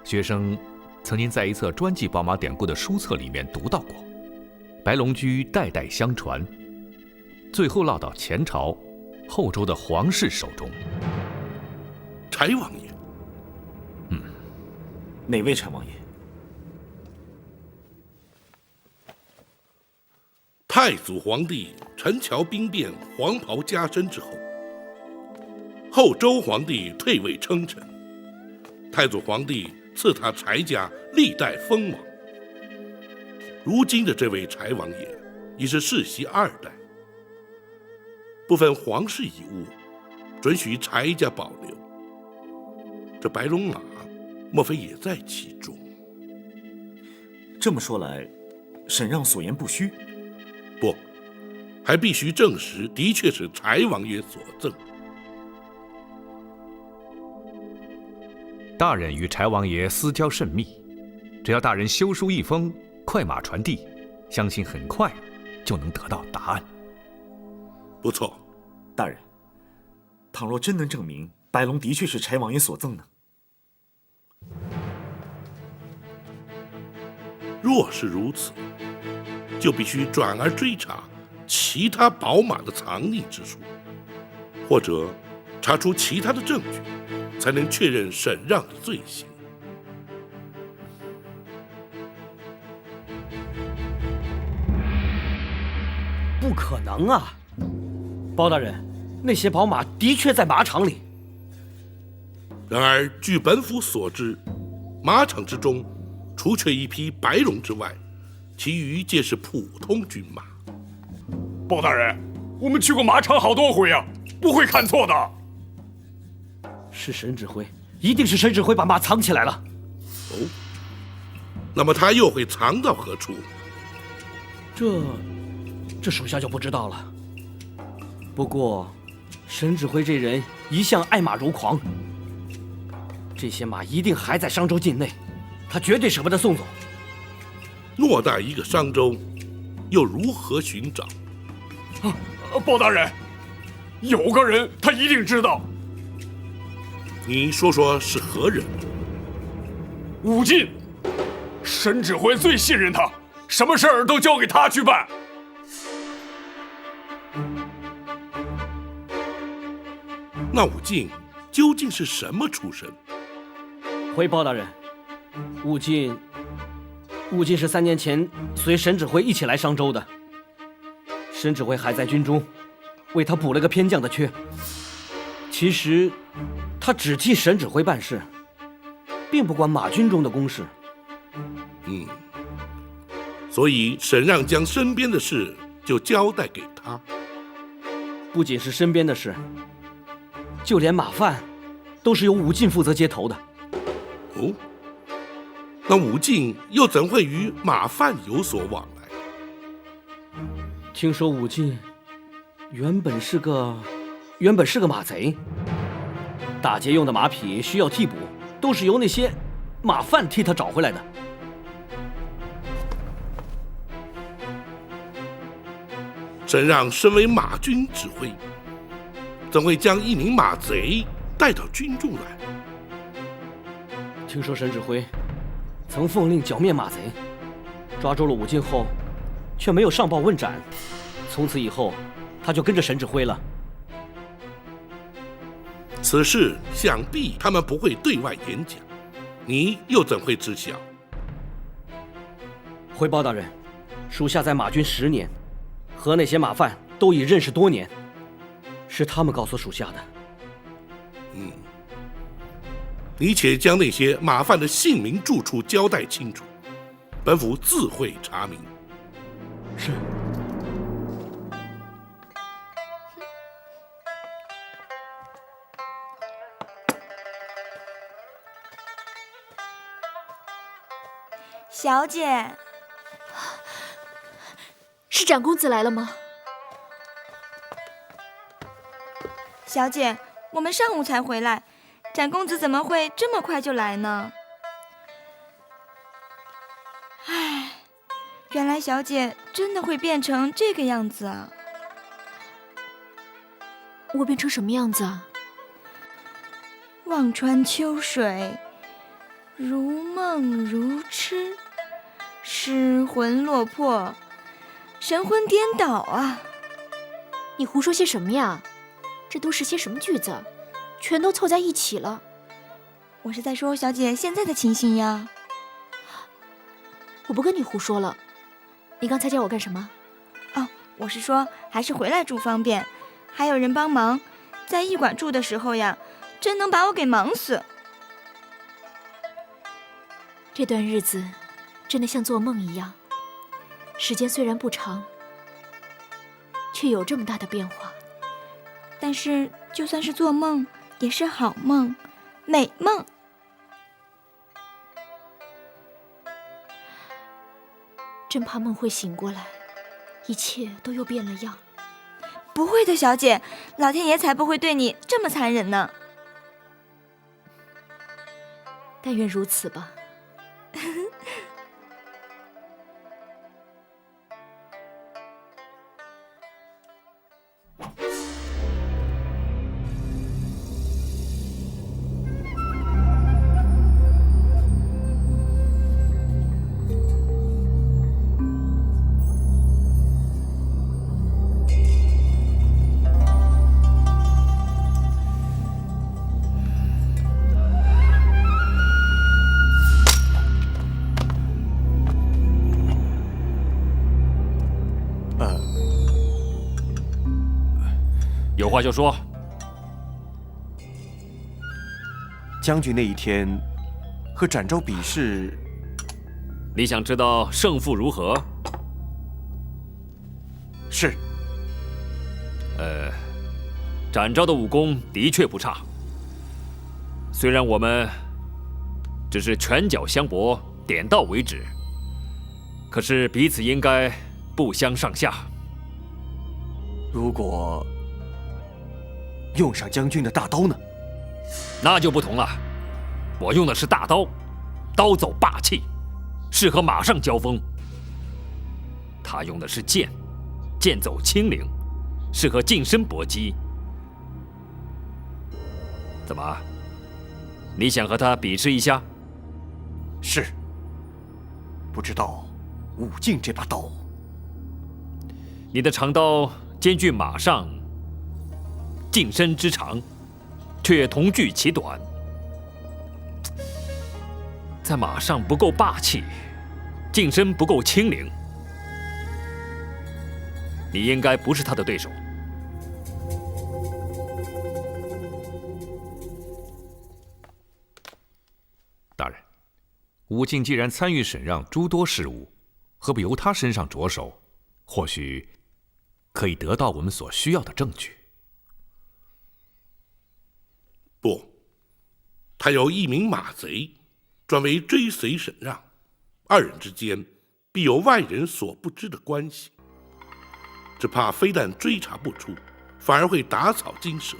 学生曾经在一册专记宝马典故的书册里面读到过，白龙驹代代相传，最后落到前朝后周的皇室手中。柴王爷？哪位柴王爷？太祖皇帝陈桥兵变，黄袍加身之后，后周皇帝退位称臣，太祖皇帝赐他柴家历代封王。如今的这位柴王爷已是世袭2代，部分皇室遗物准许柴家保留，这白龙马莫非也在其中？这么说来，沈让所言不虚。不，还必须证实的确是柴王爷所赠。大人与柴王爷私交甚密，只要大人修书一封，快马传递，相信很快就能得到答案。不错，大人，倘若真能证明白龙的确是柴王爷所赠呢？若是如此，就必须转而追查其他宝马的藏匿之处，或者查出其他的证据，才能确认沈让的罪行。不可能啊！包大人，那些宝马的确在马场里。然而，据本府所知，马场之中，除却一匹白龙之外，其余皆是普通军马。包大人，我们去过马场好多回啊，不会看错的。是沈指挥，一定是沈指挥把马藏起来了。哦，那么他又会藏到何处？这属下就不知道了。不过，沈指挥这人一向爱马如狂，这些马一定还在商州境内，他绝对舍不得送走。偌大一个商州，又如何寻找？包大人，有个人他一定知道。你说说是何人？武进，沈指挥最信任他，什么事儿都交给他去办。那武进究竟是什么出身？回包大人，武进是3年前随沈指挥一起来商州的。沈指挥还在军中，为他补了个偏将的缺。其实，他只替沈指挥办事，并不管马军中的公事。所以沈让将身边的事就交代给他。不仅是身边的事，就连马饭都是由武进负责接头的。哦，那武进又怎会与马贩有所往来？听说武进原本是个马贼，打劫用的马匹需要替补，都是由那些马贩替他找回来的。沈让身为马军指挥，怎会将一名马贼带到军中来？听说沈指挥曾奉令剿灭马贼，抓住了武进后，却没有上报问斩，从此以后，他就跟着沈指挥了。此事想必他们不会对外演讲，你又怎会知晓？回报大人，属下在马军10年，和那些马贩都已认识多年，是他们告诉属下的。你且将那些马贩的姓名、住处交代清楚，本府自会查明。是。小姐，是展公子来了吗？小姐，我们上午才回来，展公子怎么会这么快就来呢？唉，原来小姐真的会变成这个样子啊！我变成什么样子啊？望穿秋水，如梦如痴，失魂落魄，神魂颠倒啊！你胡说些什么呀？这都是些什么句子？全都凑在一起了。我是在说小姐现在的情形呀。我不跟你胡说了。你刚才叫我干什么？哦，我是说还是回来住方便，还有人帮忙。在驿馆住的时候呀，真能把我给忙死。这段日子真的像做梦一样，时间虽然不长，却有这么大的变化。但是就算是做梦，也是好梦，美梦。真怕梦会醒过来，一切都又变了样。不会的，小姐，老天爷才不会对你这么残忍呢。但愿如此吧。有话就说。将军那一天和展昭比试，你想知道胜负如何？是。展昭的武功的确不差，虽然我们只是拳脚相搏，点到为止，可是彼此应该不相上下。如果用上将军的大刀呢？那就不同了，我用的是大刀，刀走霸气，适合马上交锋。他用的是剑，剑走轻灵，适合近身搏击。怎么？你想和他比试一下？是。不知道武进这把刀，你的长刀兼具马上近身之长，却同具其短，在马上不够霸气，近身不够轻灵，你应该不是他的对手。大人，武进既然参与沈让诸多事务，何不由他身上着手？或许可以得到我们所需要的证据。不，他有一名马贼，专为追随沈让，二人之间必有外人所不知的关系。只怕非但追查不出，反而会打草惊蛇。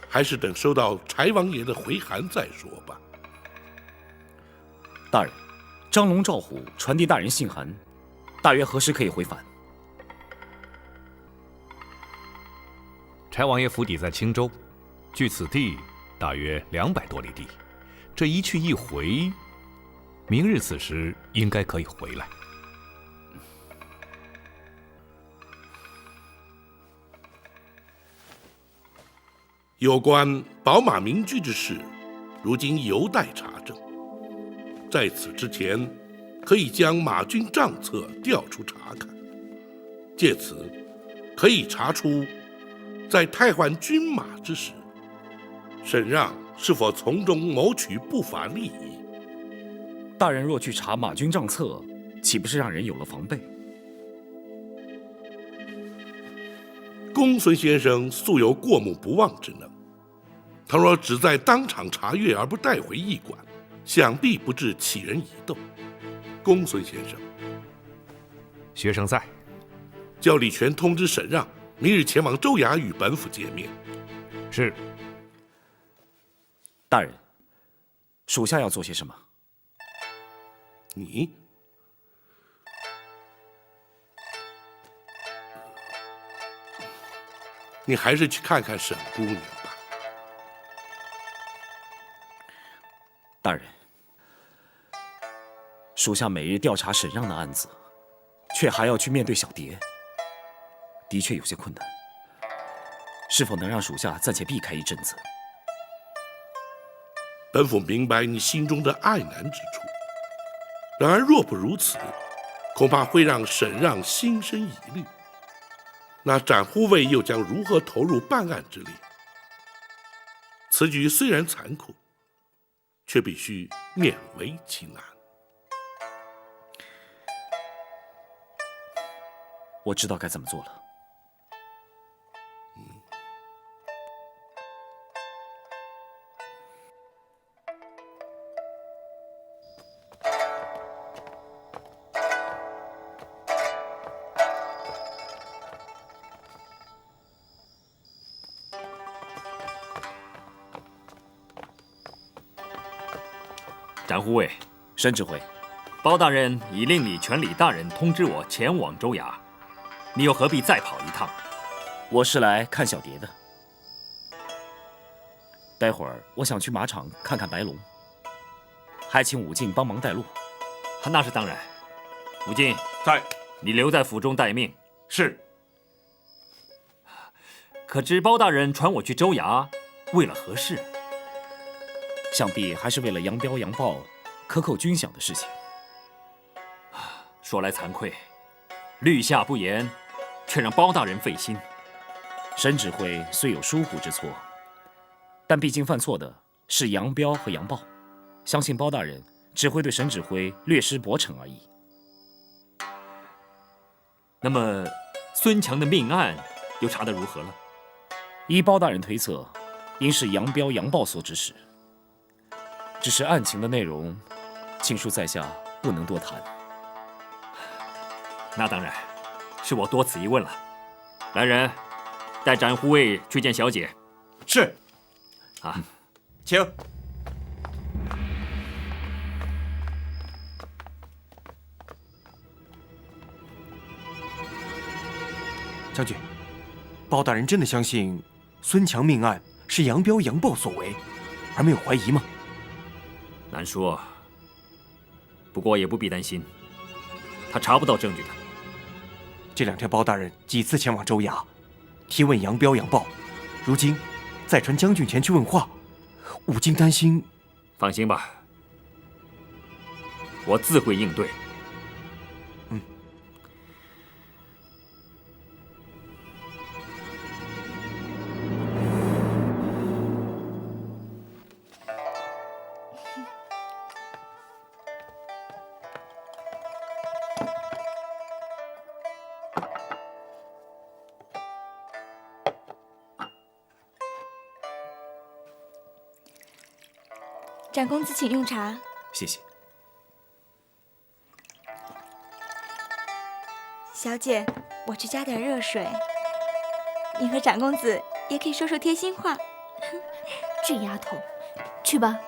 还是等收到柴王爷的回函再说吧。大人，张龙赵虎传递大人信函，大约何时可以回返？柴王爷府邸在青州，距此地大约200多里地。这一去一回，明日此时应该可以回来。有关宝马民居之事，如今犹待查证。在此之前，可以将马军账册调出查看，借此可以查出，在汰换军马之时，沈让是否从中谋取不法利益。大人若去查马军账册，岂不是让人有了防备？公孙先生素有过目不忘之能，倘若只在当场查阅而不带回驿馆，想必不致起人疑窦。公孙先生，学生在。叫李全通知沈让，明日前往州衙与本府见面。是。大人，属下要做些什么？你还是去看看沈姑娘吧。大人，属下每日调查沈让的案子，却还要去面对小蝶，的确有些困难。是否能让属下暂且避开一阵子？本府明白你心中的爱难之处，然而若不如此，恐怕会让沈让心生疑虑。那展护卫又将如何投入办案之列？此举虽然残酷，却必须勉为其难。我知道该怎么做了。展护卫，沈指挥，包大人已令李全李大人通知我前往州衙，你又何必再跑一趟？我是来看小蝶的。待会儿我想去马场看看白龙，还请武进帮忙带路。那是当然。武进在，你留在府中待命。是。可知包大人传我去州衙，为了何事？想必还是为了杨彪、杨豹克扣军饷的事情。说来惭愧，律下不严，却让包大人费心。沈指挥虽有疏忽之错，但毕竟犯错的是杨彪和杨豹，相信包大人只会对沈指挥略施薄惩而已。那么，孙强的命案又查得如何了？依包大人推测，应是杨彪、杨豹所指使。只是案情的内容，请恕在下不能多谈。那当然，是我多此一问了。来人，带展护卫去见小姐。是。啊，请。将军，包大人真的相信孙强命案是杨彪、杨豹所为，而没有怀疑吗？难说，不过也不必担心，他查不到证据的。这2天包大人几次前往州衙，提问杨彪、杨豹，如今再传将军前去问话，武进担心。放心吧，我自会应对。长公子请用茶。谢谢。小姐，我去加点热水。你和长公子也可以说说贴心话。这丫头，去吧。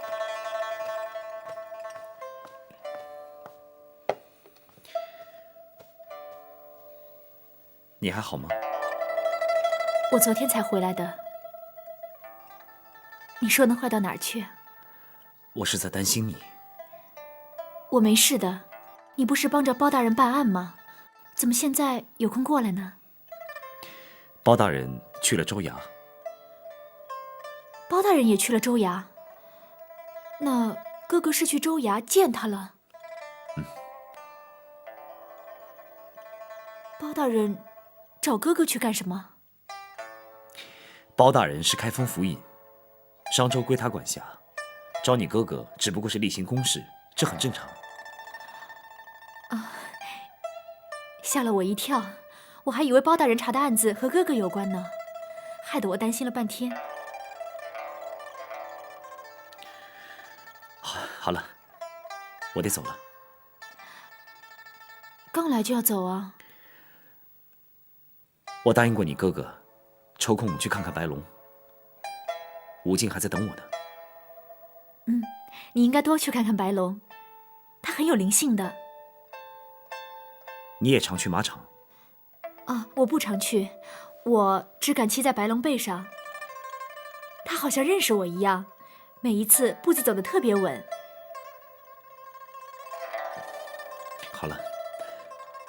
你还好吗？我昨天才回来的。你说能坏到哪儿去？我是在担心你。我没事的。你不是帮着包大人办案吗？怎么现在有空过来呢？包大人去了州衙。包大人也去了州衙？那哥哥是去州衙见他了？包大人找哥哥去干什么？包大人是开封府尹，商州归他管辖，找你哥哥只不过是例行公事，这很正常。啊，吓了我一跳，我还以为包大人查的案子和哥哥有关呢，害得我担心了半天。好了，我得走了。刚来就要走啊？我答应过你哥哥，抽空去看看白龙。吴静还在等我呢。你应该多去看看白龙，他很有灵性的。你也常去马场？啊，我不常去，我只敢骑在白龙背上。他好像认识我一样，每一次步子走得特别稳。好了，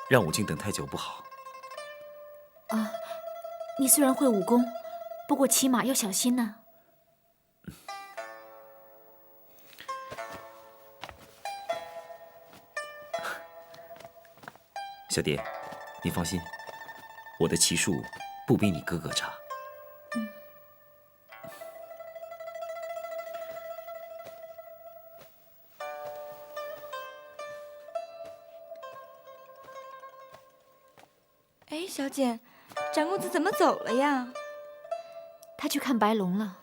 让武静等太久不好。啊，你虽然会武功，不过骑马要小心呢。小蝶，你放心，我的骑术不比你哥哥差。哎，小姐，长公子怎么走了呀？他去看白龙了。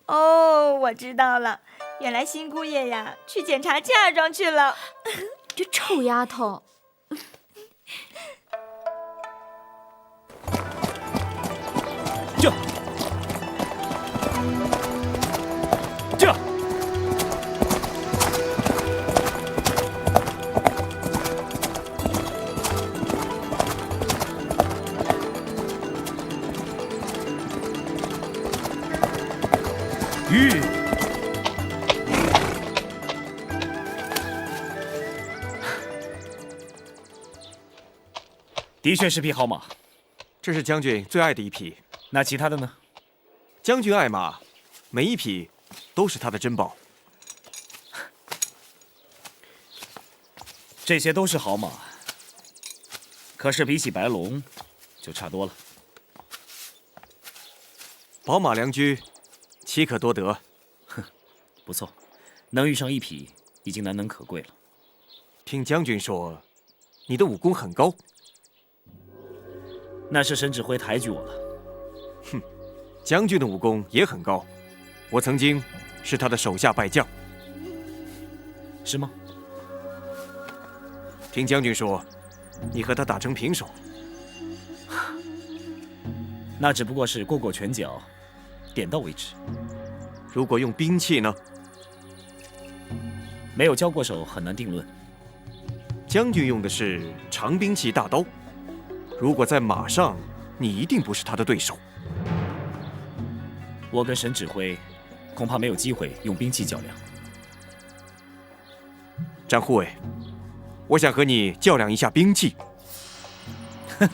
哦，我知道了，原来新姑爷呀去检查嫁妆去了。这臭丫头！这玉的确是匹好马，这是将军最爱的一匹。那其他的呢？将军爱马，每一匹都是他的珍宝。这些都是好马，可是比起白龙，就差多了。宝马良驹，岂可多得？哼，不错，能遇上一匹已经难能可贵了。听将军说，你的武功很高。那是沈指挥抬举我了。哼，将军的武功也很高，我曾经是他的手下败将。是吗？听将军说，你和他打成平手。那只不过是过过拳脚，点到为止。如果用兵器呢？没有交过手，很难定论。将军用的是长兵器大刀，如果在马上，你一定不是他的对手。我跟沈指挥恐怕没有机会用兵器较量。战护卫，我想和你较量一下兵器。哼，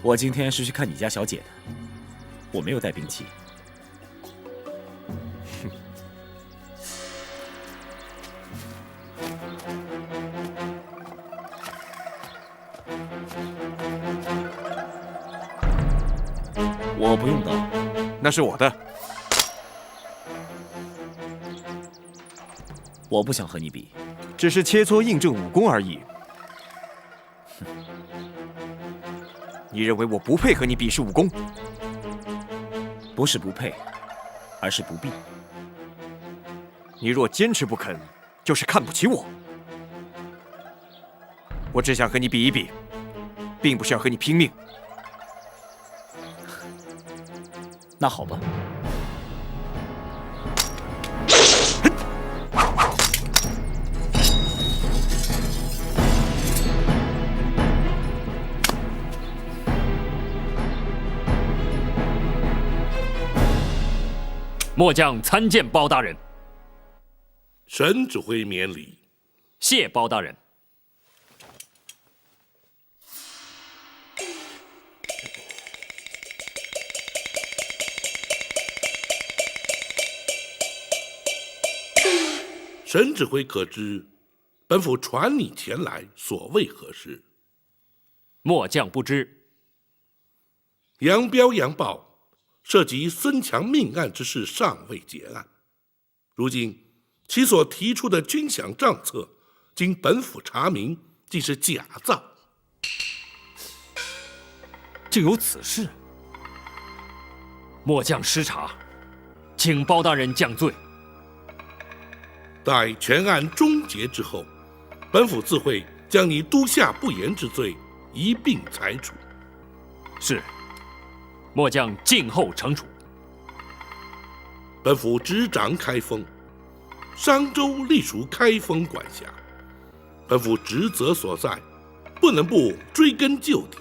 我今天是去看你家小姐的，我没有带兵器。我不用刀，那是我的。我不想和你比，只是切磋印证武功而已。你认为我不配和你比试武功？不是不配，而是不必。你若坚持不肯，就是看不起我。我只想和你比一比，并不是要和你拼命。那好吧。末将参见包大人。沈指挥免礼。谢包大人。沈指挥可知，本府传你前来所为何事？末将不知。杨彪、杨豹涉及孙强命案之事尚未结案，如今其所提出的军饷账册，经本府查明，竟是假造。竟有此事？末将失察，请包大人降罪。待全案终结之后，本府自会将你督下不严之罪一并裁处。是，末将静候惩处。本府执掌开封，商州隶属开封管辖，本府职责所在，不能不追根究底。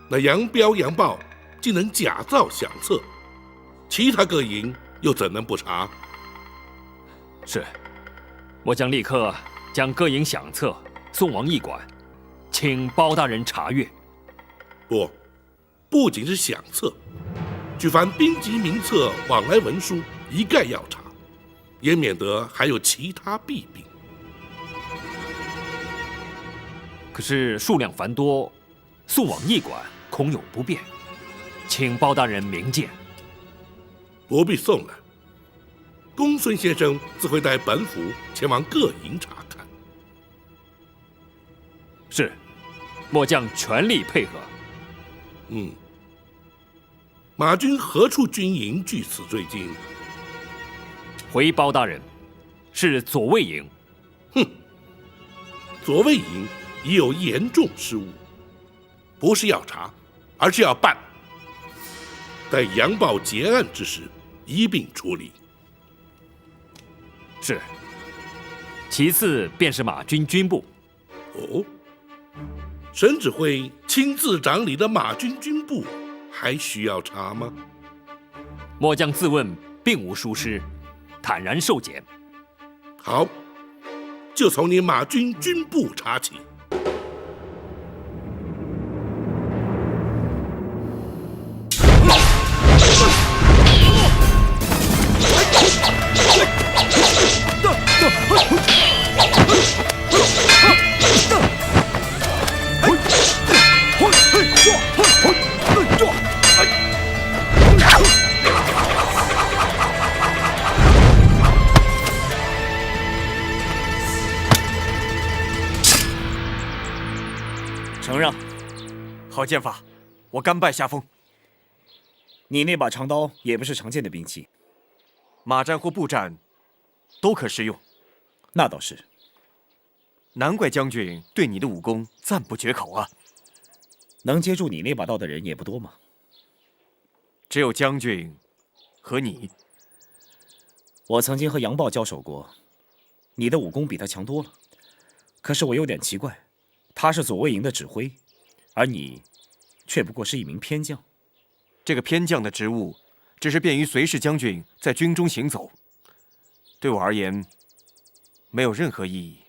那杨彪、杨豹竟能假造饷册，其他各营又怎能不查？是，末将立刻将各营饷册送往驿馆，请包大人查阅。不仅是饷册，举凡兵籍名册、往来文书，一概要查，也免得还有其他弊病。可是数量繁多，送往驿馆恐有不便，请包大人明鉴。不必送来，公孙先生自会带本府前往各营查看。是，末将全力配合。马军何处军营据此最近？回包大人，是左卫营。左卫营已有严重失误，不是要查，而是要办。待杨豹结案之时，一并处理。是。其次便是马军军部。沈指挥亲自掌理的马军军部，还需要查吗？末将自问并无疏失，坦然受检。好，就从你马军军部查起。承让。好剑法，我甘拜下风。你那把长刀也不是常见的兵器，马战或步战都可适用。那倒是。难怪将军对你的武功赞不绝口啊！能接住你那把刀的人也不多嘛。只有将军和你。我曾经和杨豹交手过，你的武功比他强多了。可是我有点奇怪，他是左卫营的指挥，而你却不过是一名偏将。这个偏将的职务，只是便于随侍将军在军中行走，对我而言没有任何意义。